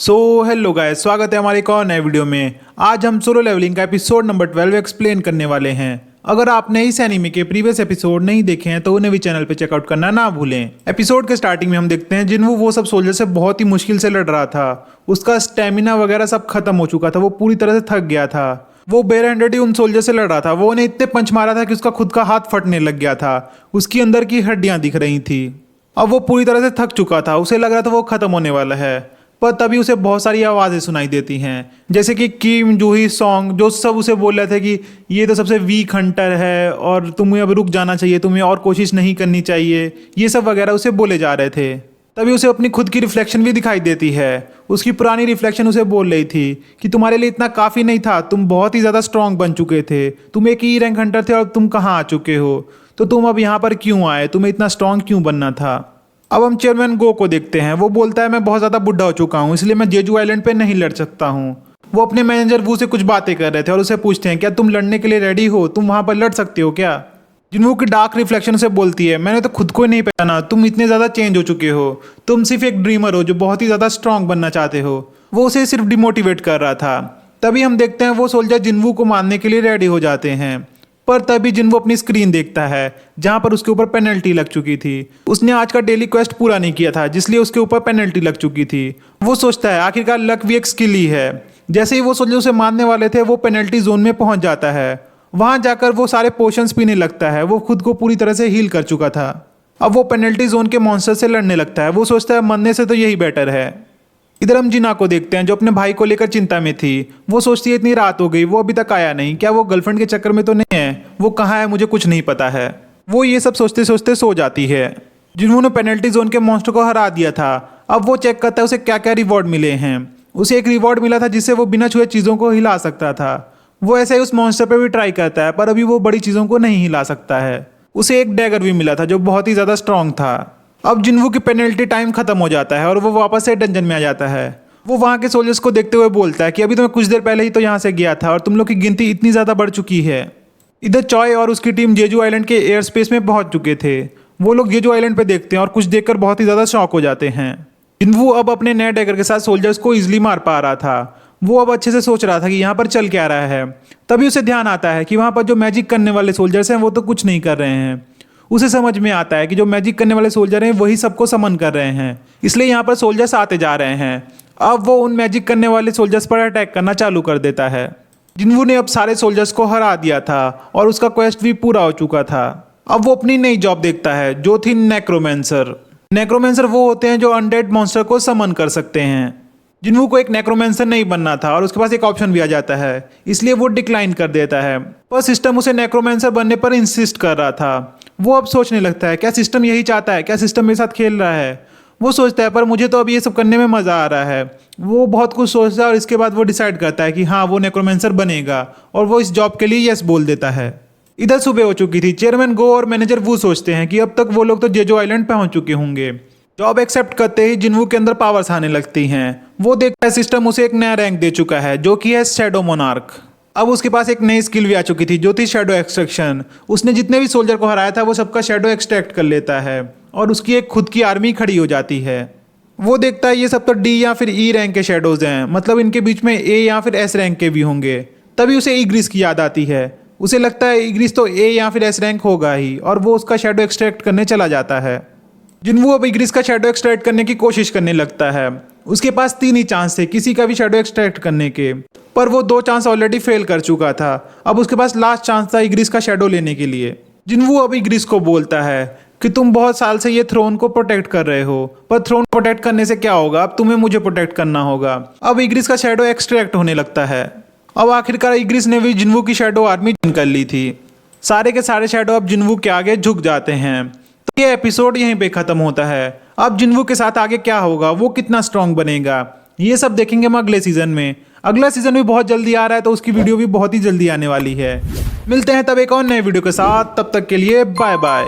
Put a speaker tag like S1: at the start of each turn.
S1: Hello guys, स्वागत है हमारे एक और नए वीडियो में। आज हम सोलो लेवलिंग का एपिसोड नंबर 12 एक्सप्लेन करने वाले हैं। अगर आपने इस एनीमे के प्रीवियस एपिसोड नहीं देखे हैं तो उन्हें भी चैनल पे चेकआउट करना ना भूलें। एपिसोड के स्टार्टिंग में हम देखते हैं जिन्हों वो सब सोल्जर से बहुत ही मुश्किल से लड़ रहा था। उसका स्टेमिना वगैरह सब खत्म हो चुका था, वो पूरी तरह से थक गया था। वो बेयर हैंडेड ही उन सोल्जर से लड़ रहा था। वो उन्हें इतने पंच मारा था कि उसका खुद का हाथ फटने लग गया था। उसकी अंदर की हड्डियां दिख रही थी। अब वो पूरी तरह से थक चुका था, उसे लग रहा था वो खत्म होने वाला है। पर तभी उसे बहुत सारी आवाज़ें सुनाई देती हैं, जैसे कि किम जूही सॉन्ग, जो सब उसे बोल रहे थे कि ये तो सबसे वीक हंटर है और तुम्हें अब रुक जाना चाहिए, तुम्हें और कोशिश नहीं करनी चाहिए, ये सब वगैरह उसे बोले जा रहे थे। तभी उसे अपनी खुद की रिफ्लेक्शन भी दिखाई देती है। उसकी पुरानी रिफ्लेक्शन उसे बोल रही थी कि तुम्हारे लिए इतना काफ़ी नहीं था, तुम बहुत ही ज़्यादा स्ट्रांग बन चुके थे, तुम एक ई रैंक हंटर थे और तुम कहाँ आ चुके हो, तो तुम अब यहाँ पर क्यों आए, तुम्हें इतना स्ट्रांग क्यों बनना था। अब हम चेयरमैन गो को देखते हैं। वो बोलता है मैं बहुत ज़्यादा बुढ़ा हो चुका हूँ, इसलिए मैं जेजू आइलैंड पे नहीं लड़ सकता हूँ। वो अपने मैनेजर वू से कुछ बातें कर रहे थे और उसे पूछते हैं क्या तुम लड़ने के लिए रेडी हो, तुम वहाँ पर लड़ सकते हो क्या। जिन्हों की डार्क रिफ्लेक्शन उसे बोलती है मैंने तो खुद को ही नहीं पहचाना, तुम इतने ज़्यादा चेंज हो चुके हो, तुम सिर्फ एक ड्रीमर हो जो बहुत ही ज़्यादा स्ट्रांग बनना चाहते हो। वो उसे सिर्फ डिमोटिवेट कर रहा था। तभी हम देखते हैं वो सोल्जर जिन्वू को मारने के लिए रेडी हो जाते हैं। पर तभी जिन्वू अपनी स्क्रीन देखता है जहां पर उसके ऊपर पेनल्टी लग चुकी थी। उसने आज का डेली क्वेस्ट पूरा नहीं किया था, जिसलिए उसके ऊपर पेनल्टी लग चुकी थी। वो सोचता है आखिरकार लक भी एक स्किल ही है। जैसे ही वो सोल्जर उसे मारने वाले थे वो पेनल्टी जोन में पहुंच जाता है। वहां जाकर वो सारे पोशंस पीने लगता है। वो खुद को पूरी तरह से हील कर चुका था। अब वो पेनल्टी जोन के मॉन्स्टर से लड़ने लगता है। वो सोचता है मरने से तो यही बेटर है। इधर हम जिना को देखते हैं जो अपने भाई को लेकर चिंता में थी। वो सोचती है इतनी रात हो गई, वो अभी तक आया नहीं, क्या वो गर्लफ्रेंड के चक्कर में तो नहीं है, वो कहाँ है मुझे कुछ नहीं पता है। वो ये सब सोचते सोचते सो जाती है। जिन्होंने पेनल्टी जोन के मॉन्स्टर को हरा दिया था। अब वो चेक करता है उसे क्या क्या रिवॉर्ड मिले हैं। उसे एक रिवॉर्ड मिला था जिससे वो बिना छुए चीज़ों को हिला सकता था। वो ऐसे ही उस मॉन्स्टर पर भी ट्राई करता है, पर अभी वो बड़ी चीज़ों को नहीं हिला सकता है। उसे एक डैगर भी मिला था जो बहुत ही ज़्यादा स्ट्रांग था। अब जिन्वू की पेनल्टी टाइम खत्म हो जाता है और वो वापस से डंजन में आ जाता है। वो वहाँ के सोल्जर्स को देखते हुए बोलता है कि अभी तो मैं कुछ देर पहले ही तो यहाँ से गया था और तुम लोग की गिनती इतनी ज़्यादा बढ़ चुकी है। इधर चॉय और उसकी टीम जेजू आइलैंड के एयर स्पेस में पहुँच चुके थे। वो लोग जेजू आइलैंड पे देखते हैं और कुछ देखकर बहुत ही ज़्यादा शॉक हो जाते हैं। जिन्वू अब अपने नए डैगर के साथ सोल्जर्स को ईजिली मार पा रहा था। वो अब अच्छे से सोच रहा था कि यहाँ पर चल क्या रहा है। तभी उसे ध्यान आता है कि वहाँ पर जो मैजिक करने वाले सोल्जर्स हैं वो तो कुछ नहीं कर रहे हैं। उसे समझ में आता है कि जो मैजिक करने वाले सोल्जर हैं वही सबको समन कर रहे हैं, इसलिए यहाँ पर सोल्जर्स आते जा रहे हैं। अब वो उन मैजिक करने वाले सोल्जर्स पर अटैक करना चालू कर देता है। जिन्वू ने अब सारे सोल्जर्स को हरा दिया था और उसका क्वेस्ट भी पूरा हो चुका था। अब वो अपनी नई जॉब देखता है जो थी नेक्रोमेंसर। नेक्रोमेंसर वो होते हैं जो अनडेड मॉन्स्टर को समन कर सकते हैं। जिन्वू को एक नेक्रोमेंसर नहीं बनना था और उसके पास एक ऑप्शन भी आ जाता है, इसलिए वो डिक्लाइन कर देता है। पर सिस्टम उसे नेक्रोमेंसर बनने पर इंसिस्ट कर रहा था। वो अब सोचने लगता है क्या सिस्टम यही चाहता है, क्या सिस्टम मेरे साथ खेल रहा है। वो सोचता है पर मुझे तो अब ये सब करने में मज़ा आ रहा है। वो बहुत कुछ सोचता है और इसके बाद वो डिसाइड करता है कि हाँ वो नेक्रोमेंसर बनेगा और वो इस जॉब के लिए यस बोल देता है। इधर सुबह हो चुकी थी। चेयरमैन गो और मैनेजर वो सोचते हैं कि अब तक वो लोग तो जेजो आइलैंड पहुंच चुके होंगे। जॉब एक्सेप्ट करते ही जिन्वू के अंदर पावर्स आने लगती हैं। वो देखता है सिस्टम उसे एक नया रैंक दे चुका है जो कि है शैडो मोनार्क। अब उसके पास एक नई स्किल भी आ चुकी थी जो थी शैडो एक्सट्रैक्शन। उसने जितने भी सोल्जर को हराया था वो सबका शैडो एक्सट्रैक्ट कर लेता है और उसकी एक खुद की आर्मी खड़ी हो जाती है। वो देखता है ये सब तो डी या फिर ई रैंक के शैडोज हैं, मतलब इनके बीच में ए या फिर एस रैंक के भी होंगे। तभी उसे ईग्रिस की याद आती है। उसे लगता है ईग्रिस तो ए या फिर एस रैंक होगा ही और वो उसका शैडो एक्सट्रैक्ट करने चला जाता है। जिन्वू अब ईग्रिस का शैडो एक्सट्रैक्ट करने की कोशिश करने लगता है। उसके पास 3 ही चांस थे किसी का भी शैडो एक्सट्रैक्ट करने के, पर वो 2 चांस ऑलरेडी फेल कर चुका था। अब उसके पास लास्ट चांस था ईग्रिस का शैडो लेने के लिए। जिन्वू अब ईग्रिस को बोलता है कि तुम बहुत साल से ये थ्रोन को प्रोटेक्ट कर रहे हो, पर थ्रोन प्रोटेक्ट करने से क्या होगा, अब तुम्हें मुझे प्रोटेक्ट करना होगा। अब ईग्रिस का शैडो एक्सट्रैक्ट होने लगता है। अब आखिरकार ईग्रिस ने भी जिन्वू की शैडो आर्मी ज्वाइन कर ली थी। सारे के सारे शैडो अब जिन्वू के आगे झुक जाते हैं। तो ये एपिसोड यहीं पे खत्म होता है। अब जिन्वू के साथ आगे क्या होगा, वो कितना स्ट्रांग बनेगा, ये सब देखेंगे हम अगले सीजन में। अगला सीजन भी बहुत जल्दी आ रहा है तो उसकी वीडियो भी बहुत ही जल्दी आने वाली है। मिलते हैं तब एक और नए वीडियो के साथ, तब तक के लिए बाय बाय।